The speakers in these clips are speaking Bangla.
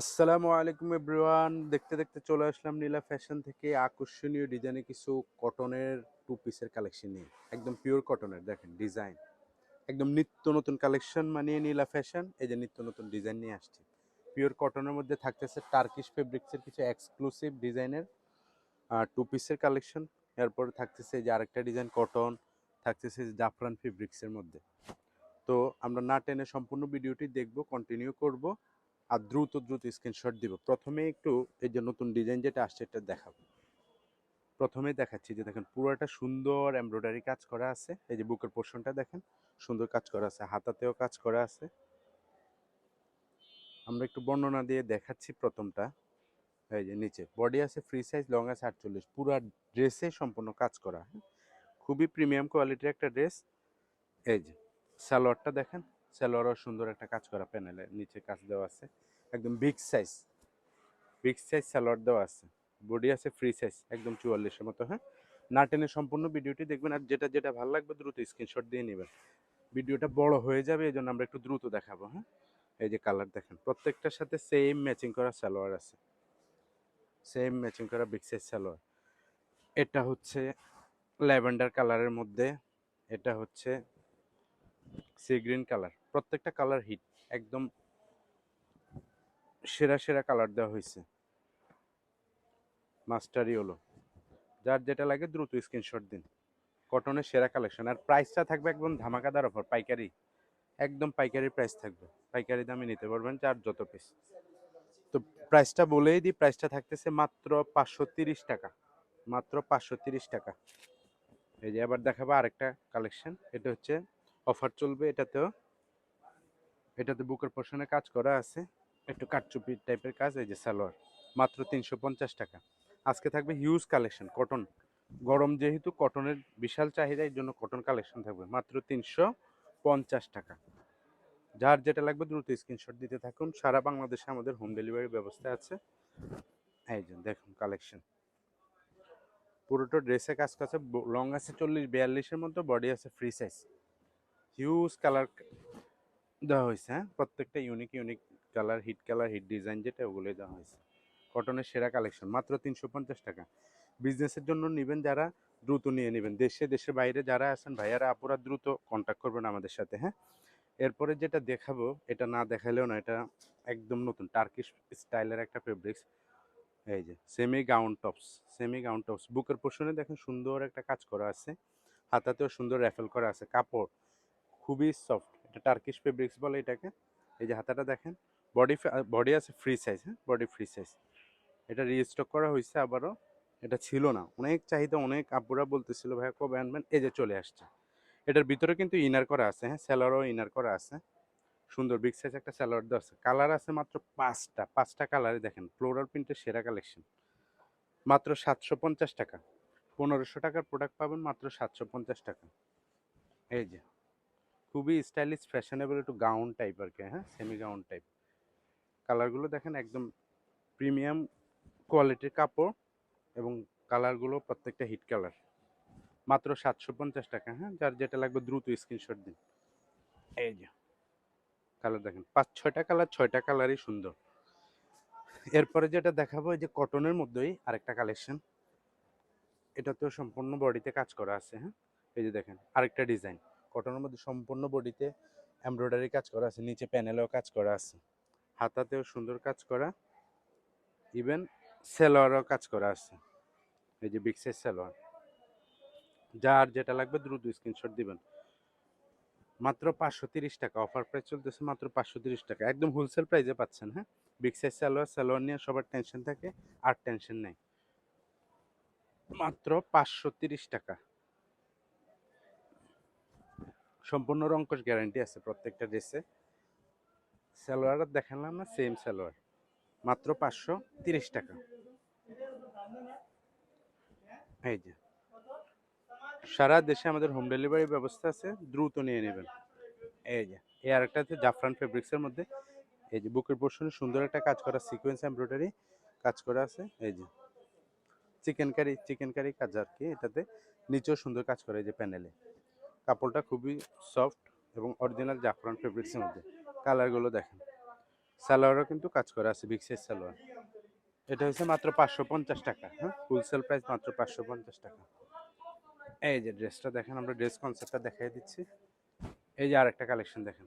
আসসালামু আলাইকুম এভরিওয়ান। দেখতে দেখতে চলে আসলাম নীলা ফ্যাশন থেকে আকর্ষণীয় ডিজাইনে কিছু কটনের টু পিসের কালেকশন নিয়ে। একদম পিওর কটনের দেখেন ডিজাইন, একদম নিত্য নতুন কালেকশন মানিয়ে নীলা ফ্যাশন এই যে নিত্য নতুন ডিজাইন নিয়ে আসছে। পিওর কটনের মধ্যে থাকতেছে টার্কিশ ফেব্রিক্সের কিছু এক্সক্লুসিভ ডিজাইনের টু পিসের কালেকশন। এরপর থাকতেছে যে আরেকটা ডিজাইন কটন, থাকতেছে জাফরান ফেব্রিক্সের মধ্যে। তো আমরা না টেনে সম্পূর্ণ ভিডিওটি দেখব, কন্টিনিউ করব আর দ্রুত দ্রুত স্ক্রিনশট দিব। প্রথমে একটু এই যে নতুন ডিজাইন যেটা আসছে এটা দেখাবো। প্রথমেই দেখাচ্ছি যে দেখেন পুরোটা সুন্দর এমব্রয়ডারি কাজ করা আছে। এই যে বুকের পোর্শনটা দেখেন সুন্দর কাজ করা আছে, হাতাতেও কাজ করা আছে। আমরা একটু বর্ণনা দিয়ে দেখাচ্ছি। প্রথমটা এই যে নিচে বডি আছে ফ্রি সাইজ, লং আছে 48, পুরো ড্রেসে সম্পূর্ণ কাজ করা। খুবই প্রিমিয়াম কোয়ালিটির একটা ড্রেস। এই যে সালোয়ারটা দেখেন, সালোয়ারও সুন্দর একটা কাজ করা, প্যানেলে নিচে কাজ দেওয়া আছে, একদম বিগ সাইজ সালোয়ার দেওয়া আছে। বডি আছে ফ্রি সাইজ, একদম 44-এর মতো। হ্যাঁ, না টেনে সম্পূর্ণ ভিডিওটি দেখবেন, আর যেটা যেটা ভালো লাগবে দ্রুত স্ক্রিনশট দিয়ে নেবেন। ভিডিওটা বড় হয়ে যাবে, এই জন্য আমরা একটু দ্রুত দেখাবো। হ্যাঁ, এই যে কালার দেখেন, প্রত্যেকটার সাথে সেম ম্যাচিং করা সালোয়ার আছে, সেম ম্যাচিং করা বিগ সাইজ সালোয়ার। এটা হচ্ছে ল্যাভেন্ডার কালারের মধ্যে, এটা হচ্ছে সি গ্রিন কালার। প্রত্যেকটা কালার হিট, একদম সেরা সেরা কালার দেওয়া হয়েছে। মাস্টারি হলো, যার যেটা লাগে দ্রুত স্ক্রিনশট দিন। কটনের সেরা কালেকশন, আর প্রাইসটা থাকবে একদম ধামাকাদার অফার, পাইকারি, একদম পাইকারি প্রাইস থাকবে। পাইকারি দামে নিতে পারবেন যার যত পিস। তো প্রাইসটা বলেই দিই, প্রাইসটা থাকতেছে মাত্র 530 টাকা, মাত্র 530 টাকা। এই যে আবার দেখাবো আরেকটা কালেকশন, এটা হচ্ছে অফার চলবে এটাতেও। এটাতে বুকের পোর্শনে কাজ করা আছে, একটু কাটচুপি টাইপের কাজ। এই যে সালোয়ার, মাত্র 350 টাকা। আজকে থাকবে হিউজ কালেকশন কটন, গরম যেহেতু কটনের বিশাল চাহিদা, এর জন্য কটন কালেকশন থাকবে মাত্র 350 টাকা। যার যেটা লাগবে দ্রুত স্ক্রিনশট দিতে থাকুন। সারা বাংলাদেশে আমাদের হোম ডেলিভারি ব্যবস্থা আছে। এই যে দেখুন কালেকশন, পুরোটা ড্রেসে কাজ করছে, লং আছে 40-42-এর মধ্যে, বডি আছে ফ্রি সাইজ। হিউজ কালার দেওয়া হয়েছে। হ্যাঁ, প্রত্যেকটা unique unique colour, hit design যেটা, ওগুলোই দেওয়া হয়েছে। কটনের সেরা কালেকশন মাত্র 350 টাকা। বিজনেসের জন্য নেবেন যারা, দ্রুত নিয়ে নেবেন। দেশের বাইরে যারা আছেন ভাইয়ারা আপুরা, দ্রুত কন্ট্যাক্ট করবেন আমাদের সাথে। হ্যাঁ, এরপরে যেটা দেখাবো, এটা না দেখালেও না, এটা একদম নতুন টার্কিশ স্টাইলের একটা ফেব্রিক্স। এই যে সেমি গাউন টপস, বুকের পোর্শনে দেখেন সুন্দর একটা কাজ করা আছে, হাতাতেও সুন্দর র্যাফেল করা আছে। কাপড় খুবই সফট, এটা টার্কিশ ফেব্রিক্স বলে এটাকে। এই যে হাতাটা দেখেন, বডি বডি আছে ফ্রি সাইজ। হ্যাঁ, বডি ফ্রি সাইজ। এটা রিস্টক করা হয়েছে আবারও, এটা ছিল না, অনেক চাহিদা, অনেক আপুরা বলতেছিল ভাইয়া কবে আনবেন, এই যে চলে আসছে। এটার ভিতরে কিন্তু ইনার করা আছে। হ্যাঁ, স্যালোয়ারও ইনার করা আছে, সুন্দর বিগ সাইজ একটা স্যালোয়ার দেওয়া আছে। কালার আছে মাত্র পাঁচটা কালারে দেখেন, ফ্লোরাল প্রিন্টের সেরা কালেকশন, মাত্র 750 টাকা। 1500 টাকার প্রোডাক্ট পাবেন মাত্র 750 টাকা। এই যে খুবই স্টাইলিশ ফ্যাশনেবল একটু গাউন টাইপ আর কি। হ্যাঁ, সেমি গাউন টাইপ। কালারগুলো দেখেন, একদম প্রিমিয়াম কোয়ালিটির কাপড়, এবং কালারগুলো প্রত্যেকটা হিট কালার, মাত্র 750 টাকা। হ্যাঁ, যার যেটা লাগবে দ্রুত স্ক্রিনশট দিন। এই যে কালার দেখেন, 5-6টা কালার, 6টা কালারই সুন্দর। এরপরে যেটা দেখাবো, এই যে কটনের মধ্যেই আরেকটা কালেকশন, এটাতেও সম্পূর্ণ বডিতে কাজ করা আছে। হ্যাঁ, এই যে দেখেন আরেকটা ডিজাইন, কটনের মধ্যে সম্পূর্ণ বডিতে এমব্রয়ডারি কাজ করা আছে, নিচে প্যানেলেও কাজ করা আছে, হাতাতেও সুন্দর কাজ করা, ইভেন সেলোয়ারও কাজ করা আছে। এই যে বিগ সাইজ সেলোয়ার, যার যেটা লাগবে দ্রুত স্ক্রিনশট দিবেন। মাত্র 530 টাকা, অফার প্রাইস চলতেছে মাত্র 530 টাকা, একদম হোলসেল প্রাইসে পাচ্ছেন। হ্যাঁ, বিগ সাইজ সালোয়ার নিয়ে সবার টেনশন থাকে, আর টেনশন নেই। মাত্র 530 টাকা, সম্পূর্ণ রংকশ গ্যারান্টি আছে প্রত্যেকটা ড্রেসে। সালোয়ার দেখালাম না, সেম সালোয়ার, মাত্র 530 টাকা। এই যে সারা দেশে আমাদের হোম ডেলিভারি ব্যবস্থা আছে, দ্রুত নিয়ে নেবেন। এই যে এই আরেকটা আছে জাফরান ফেব্রিক্সের মধ্যে, এই যে বুকের পোর্শনে সুন্দর একটা কাজ করা সিকোয়েন্স এমব্রয়ডারি কাজ করা আছে। এই যে চিকেন কারি কাজ আর কি এটাতে, নিচেও সুন্দর কাজ করা। এই যে প্যানেলে কাপড়টা খুবই সফট এবং অরিজিনাল জাফরান ফেব্রিক্সের মধ্যে। কালারগুলো দেখেন, সালোয়ারও কিন্তু কাজ করা আছে, বিগ সাইজ সালোয়ার। এটা হচ্ছে মাত্র 550 টাকা। হ্যাঁ, হোলসেল প্রাইস মাত্র 550 টাকা। এই যে ড্রেসটা দেখেন, আমরা ড্রেস কনসেপ্টটা দেখাই দিচ্ছি। এই যে আরেকটা কালেকশন দেখেন,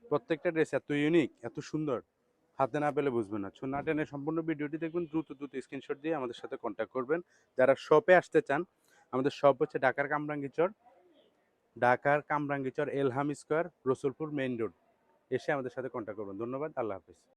প্রত্যেকটা ড্রেস এত ইউনিক, এত সুন্দর, হাতে না পেলে বুঝবেন না। না টেনে সম্পূর্ণ ভিডিওটি দেখবেন, দ্রুত দ্রুত স্ক্রিনশট দিয়ে আমাদের সাথে কন্ট্যাক্ট করবেন। যারা শপে আসতে চান, আমাদের শপ হচ্ছে ঢাকার Kamrangirchar Elham square, Rasulpur main road. এসে আমাদের সাথে কন্ট্যাক্ট করবেন। ধন্যবাদ, আল্লাহ হাফিজ।